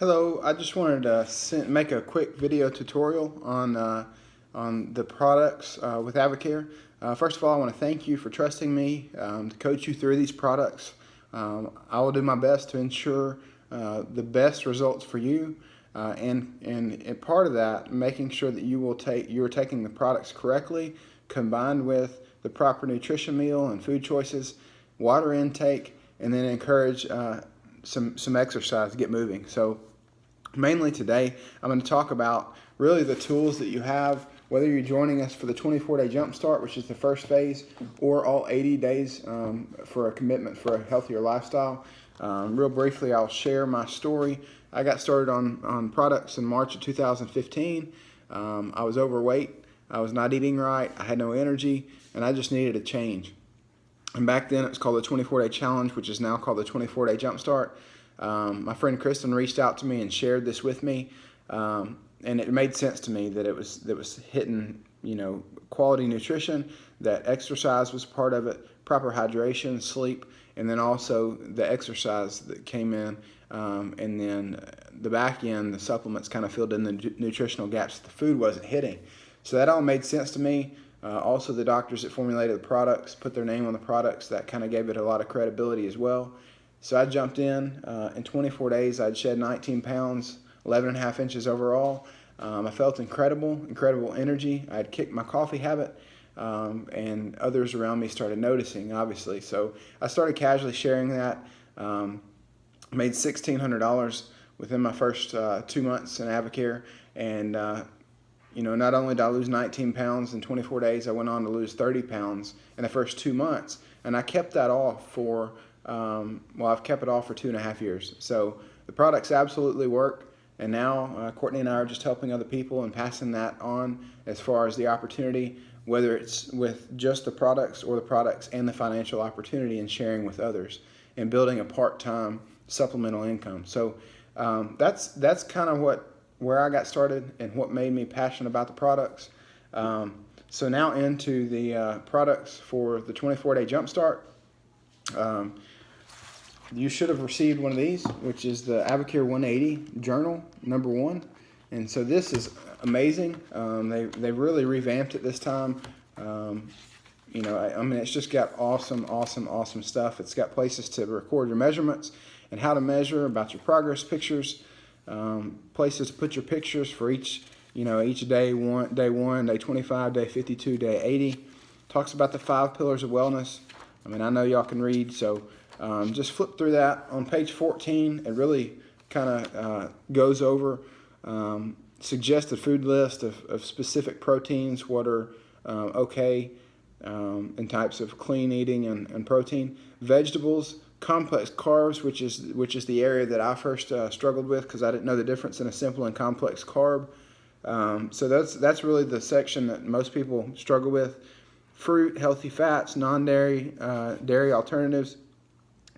Hello, I just wanted to make a quick video tutorial on the products with AdvoCare. First of all, I want to thank you for trusting me to coach you through these products. I will do my best to ensure the best results for you, and part of that, making sure that you are taking the products correctly, combined with the proper nutrition meal and food choices, water intake, and then encourage some exercise to get moving. So mainly today, I'm going to talk about really the tools that you have, whether you're joining us for the 24-day Jumpstart, which is the first phase, or all 80 days for a commitment for a healthier lifestyle. Real briefly, I'll share my story. I got started on products in March of 2015. I was overweight. I was not eating right. I had no energy, and I just needed a change. And back then, it was called the 24-day challenge, which is now called the 24-day Jumpstart. My friend Kristen reached out to me and shared this with me, and it made sense to me that it was hitting, quality nutrition, that exercise was part of it, proper hydration, sleep, and then also the exercise that came in, and then the back end, the supplements kind of filled in the nutritional gaps that the food wasn't hitting. So that all made sense to me. Also, the doctors that formulated the products put their name on the products. That kind of gave it a lot of credibility as well. So I jumped in 24 days, I'd shed 19 pounds, 11.5 inches overall. I felt incredible energy. I'd kicked my coffee habit, and others around me started noticing, obviously. So I started casually sharing that. Made $1,600 within my first 2 months in AdvoCare, and not only did I lose 19 pounds in 24 days, I went on to lose 30 pounds in the first 2 months. And I kept that off for, I've kept it off for 2.5 years. So the products absolutely work. And now Courtney and I are just helping other people and passing that on as far as the opportunity, whether it's with just the products or the products and the financial opportunity, and sharing with others and building a part-time supplemental income. So that's kind of where I got started and what made me passionate about the products. So now into the products for the 24-day Jumpstart. You should have received one of these, which is the AdvoCare 180 Journal #1. And so this is amazing. They really revamped it this time. It's just got awesome stuff. It's got places to record your measurements and how to measure, about your progress pictures, places to put your pictures for each day one, day 25, day 52, day 80. Talks about the 5 pillars of wellness. I know y'all can read, so just flip through that. On page 14, it really kind of goes over suggested food list of specific proteins, what are okay, and types of clean eating and protein. Vegetables, complex carbs, which is the area that I first struggled with, because I didn't know the difference in a simple and complex carb. So that's really the section that most people struggle with. Fruit, healthy fats, non-dairy, dairy alternatives,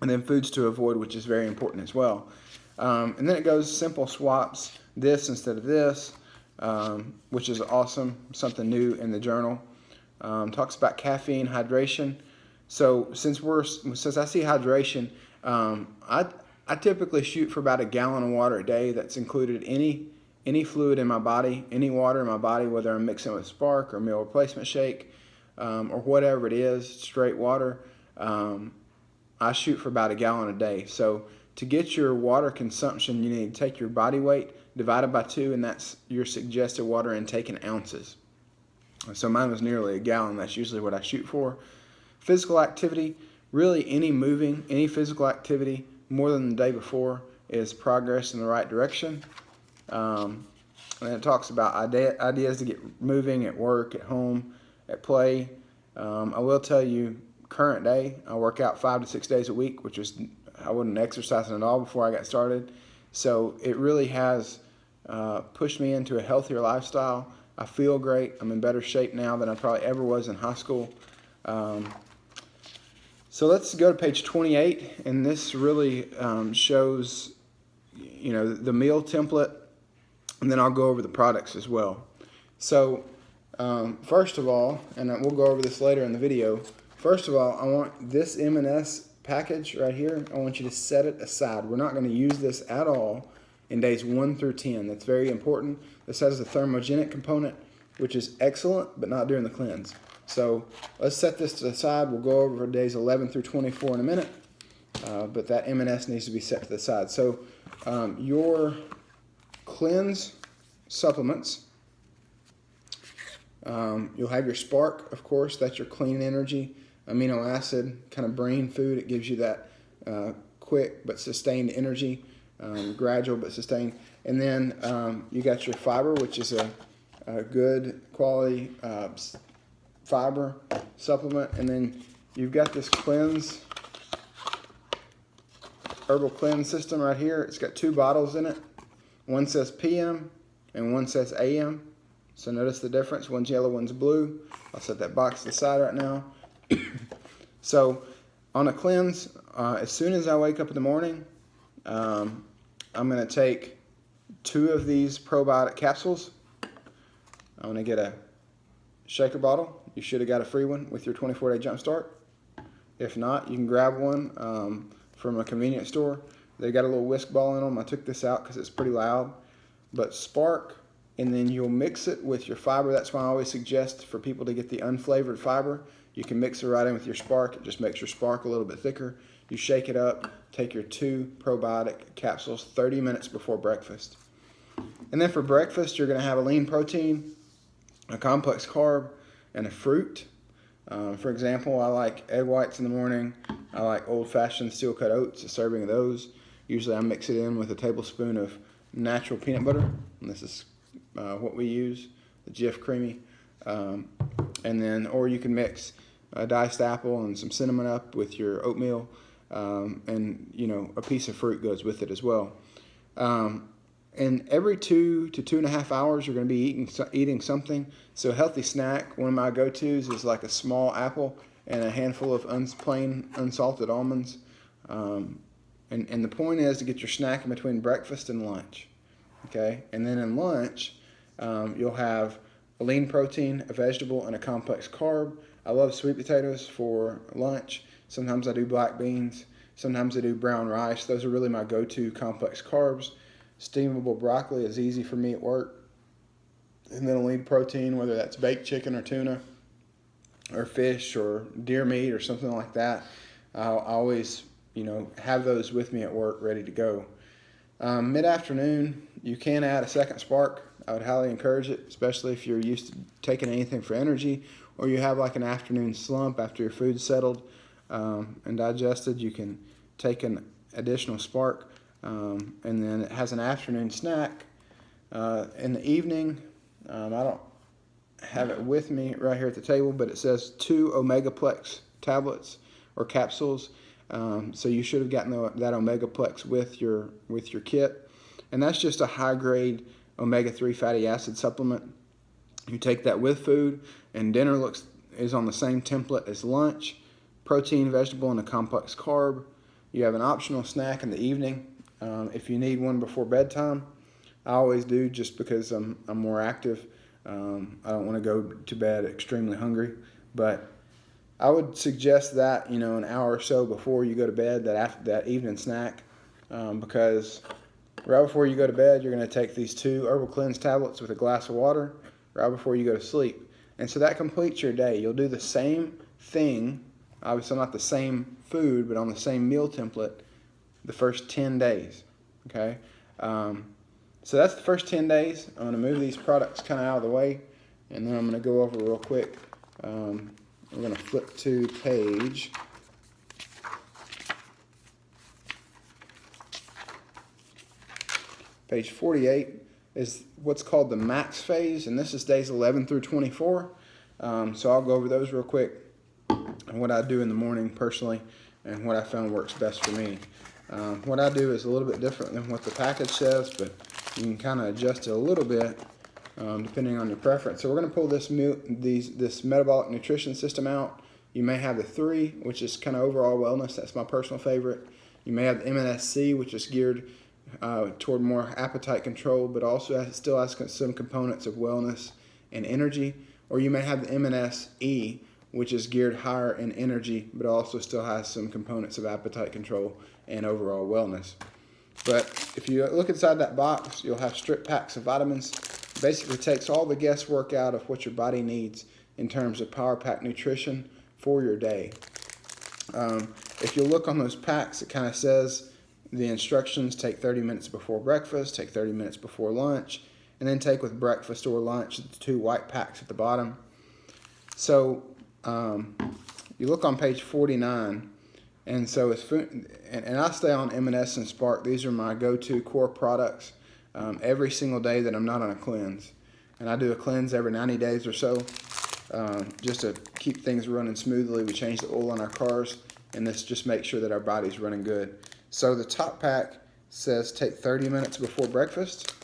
and then foods to avoid, which is very important as well. And then it goes simple swaps, this instead of this, which is awesome, something new in the journal. Talks about caffeine, hydration. So since I see hydration, I typically shoot for about a gallon of water a day. That's included any fluid in my body, any water in my body, whether I'm mixing with Spark or meal replacement shake, or whatever it is, straight water. I shoot for about a gallon a day. So to get your water consumption, you need to take your body weight divided by 2, and that's your suggested water intake in ounces. So mine was nearly a gallon. That's usually what I shoot for. Physical activity, really any physical activity more than the day before is progress in the right direction. And it talks about ideas to get moving at work, at home, at play. I will tell you, current day, I work out 5 to 6 days a week, I wasn't exercising at all before I got started. So it really has pushed me into a healthier lifestyle. I feel great. I'm in better shape now than I probably ever was in high school. So let's go to page 28, and this really shows, the meal template, and then I'll go over the products as well. So first of all, and we'll go over this later in the video, first of all, I want this M&S package right here, I want you to set it aside. We're not going to use this at all in days 1 through 10. That's very important. This has a thermogenic component, which is excellent, but not during the cleanse. So let's set this to the side. We'll go over days 11 through 24 in a minute, but that M&S needs to be set to the side. So your cleanse supplements, you'll have your Spark, of course. That's your clean energy, amino acid, kind of brain food. It gives you that quick but sustained energy, gradual but sustained. And then you got your fiber, which is a good quality fiber supplement. And then you've got this cleanse, herbal cleanse system right here. It's got 2 bottles in it. One says PM and one says AM. So notice the difference. One's yellow, one's blue. I'll set that box to the side right now. So on a cleanse, as soon as I wake up in the morning, I'm going to take 2 of these probiotic capsules. I'm going to get a shaker bottle. You should have got a free one with your 24-day Jumpstart. If not, you can grab one from a convenience store. They got a little whisk ball in them. I took this out because it's pretty loud. But Spark, and then you'll mix it with your fiber. That's why I always suggest for people to get the unflavored fiber. You can mix it right in with your Spark. It just makes your Spark a little bit thicker. You shake it up, take your 2 probiotic capsules 30 minutes before breakfast. And then for breakfast, you're going to have a lean protein, a complex carb, and a fruit. For example, I like egg whites in the morning. I like old-fashioned steel-cut oats, a serving of those. Usually I mix it in with a tablespoon of natural peanut butter. And this is what we use, the Jif Creamy. And then, or you can mix a diced apple and some cinnamon up with your oatmeal. And, you know, a piece of fruit goes with it as well. And every 2 to 2.5 hours, you're going to be eating something. So a healthy snack, one of my go-tos is like a small apple and a handful of plain unsalted almonds. And the point is to get your snack in between breakfast and lunch. Okay, and then in lunch, you'll have a lean protein, a vegetable, and a complex carb. I love sweet potatoes for lunch. Sometimes I do black beans. Sometimes I do brown rice. Those are really my go-to complex carbs. Steamable broccoli is easy for me at work. And then a lean protein, whether that's baked chicken or tuna or fish or deer meat or something like that. I'll always, you know, have those with me at work ready to go. Mid-afternoon, you can add a second Spark. I would highly encourage it, especially if you're used to taking anything for energy or you have like an afternoon slump after your food's settled and digested. You can take an additional Spark. And then it has an afternoon snack. In the evening, I don't have it with me right here at the table, but it says 2 Omegaplex tablets or capsules. So you should have gotten that Omegaplex with your kit. And that's just a high-grade omega-3 fatty acid supplement. You take that with food, and dinner is on the same template as lunch. Protein, vegetable, and a complex carb. You have an optional snack in the evening. If you need one before bedtime, I always do just because I'm more active. I don't want to go to bed extremely hungry, but I would suggest that, you know, an hour or so before you go to bed, that evening snack, because right before you go to bed, you're going to take these 2 Herbal Cleanse tablets with a glass of water right before you go to sleep. And so that completes your day. You'll do the same thing, obviously not the same food, but on the same meal template the first 10 days, okay? So that's the first 10 days. I'm going to move these products kind of out of the way, and then I'm going to go over real quick. We're going to flip to page 48 is what's called the max phase, and this is days 11 through 24. So I'll go over those real quick and what I do in the morning personally and what I found works best for me. What I do is a little bit different than what the package says, but you can kind of adjust it a little bit depending on your preference. So we're going to pull this metabolic nutrition system out. You may have the 3, which is kind of overall wellness. That's my personal favorite. You may have the MNSC, which is geared toward more appetite control, but also still has some components of wellness and energy. Or you may have the MNSE, which is geared higher in energy, but also still has some components of appetite control and overall wellness. But if you look inside that box, you'll have strip packs of vitamins. Basically takes all the guesswork out of what your body needs in terms of power pack nutrition for your day. If you look on those packs, it kind of says the instructions: take 30 minutes before breakfast, take 30 minutes before lunch, and then take with breakfast or lunch, the 2 white packs at the bottom. So you look on page 49, and so it's food, and I stay on M&S and Spark. These are my go-to core products every single day that I'm not on a cleanse. And I do a cleanse every 90 days or so just to keep things running smoothly. We change the oil on our cars, and this just makes sure that our body's running good. So the top pack says take 30 minutes before breakfast.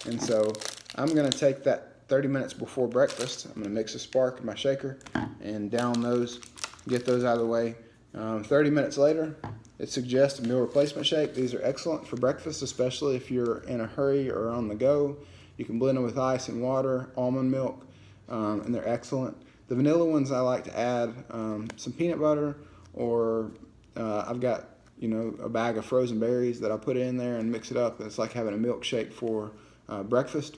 And so I'm going to take that 30 minutes before breakfast. I'm going to mix a Spark in my shaker and down those, get those out of the way. 30 minutes later, it suggests a meal replacement shake. These are excellent for breakfast, especially if you're in a hurry or on the go. You can blend them with ice and water, almond milk, and they're excellent. The vanilla ones, I like to add some peanut butter, or I've got a bag of frozen berries that I put in there and mix it up. It's like having a milkshake for breakfast.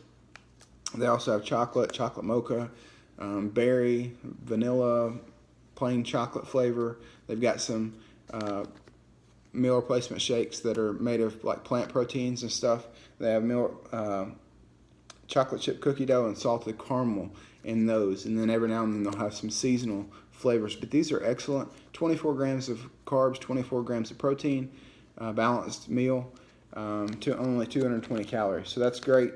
They also have chocolate mocha, berry, vanilla, plain chocolate flavor. They've got some meal replacement shakes that are made of like plant proteins and stuff. They have chocolate chip cookie dough and salted caramel in those, and then every now and then they'll have some seasonal flavors. But these are excellent. 24 grams of carbs, 24 grams of protein, balanced meal, to only 220 calories. So that's great.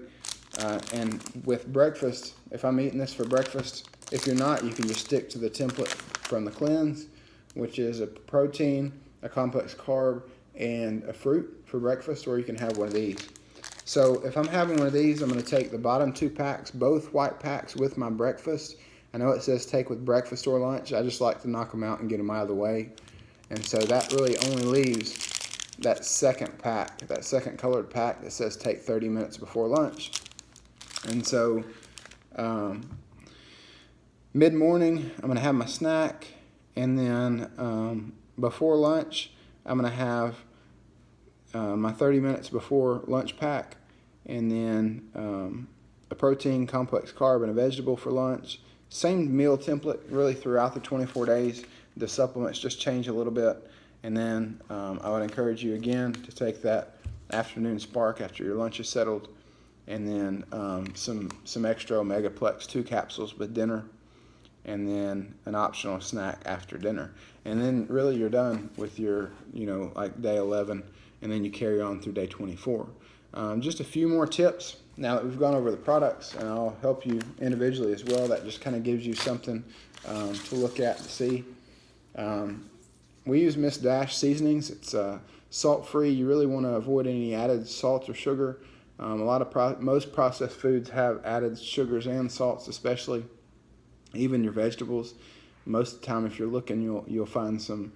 And with breakfast, if I'm eating this for breakfast, if you're not, you can just stick to the template from the cleanse, which is a protein, a complex carb, and a fruit for breakfast, or you can have one of these. So if I'm having one of these, I'm going to take the bottom 2 packs, both white packs, with my breakfast. I know it says take with breakfast or lunch. I just like to knock them out and get them out of the way. And so that really only leaves that second pack, that second colored pack that says take 30 minutes before lunch. And so mid-morning, I'm going to have my snack, and then before lunch, I'm going to have my 30 minutes before lunch pack, and then a protein, complex carb, and a vegetable for lunch. Same meal template really throughout the 24 days. The supplements just change a little bit. And then I would encourage you again to take that afternoon Spark after your lunch is settled, and then some extra Omegaplex 2 capsules with dinner, and then an optional snack after dinner. And then really you're done with your, like day 11, and then you carry on through day 24. Just a few more tips now that we've gone over the products, and I'll help you individually as well. That just kind of gives you something to look at and see. We use Miss Dash seasonings. It's salt-free. You really want to avoid any added salt or sugar. Most processed foods have added sugars and salts, especially even your vegetables. Most of the time, if you're looking, you'll find some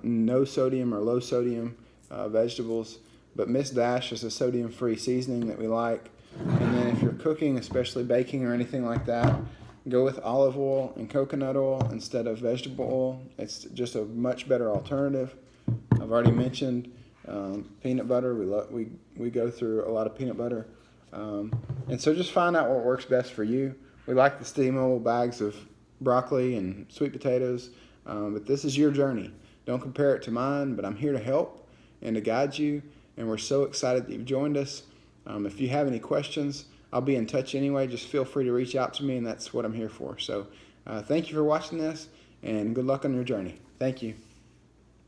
no sodium or low sodium vegetables. But Miss Dash is a sodium-free seasoning that we like. And then if you're cooking, especially baking or anything like that, go with olive oil and coconut oil instead of vegetable oil. It's just a much better alternative. I've already mentioned peanut butter. We go through a lot of peanut butter. And so just find out what works best for you. We like the steamable bags of broccoli and sweet potatoes, but this is your journey. Don't compare it to mine, but I'm here to help and to guide you, and we're so excited that you've joined us. If you have any questions, I'll be in touch anyway. Just feel free to reach out to me, and that's what I'm here for. So thank you for watching this, and good luck on your journey. Thank you.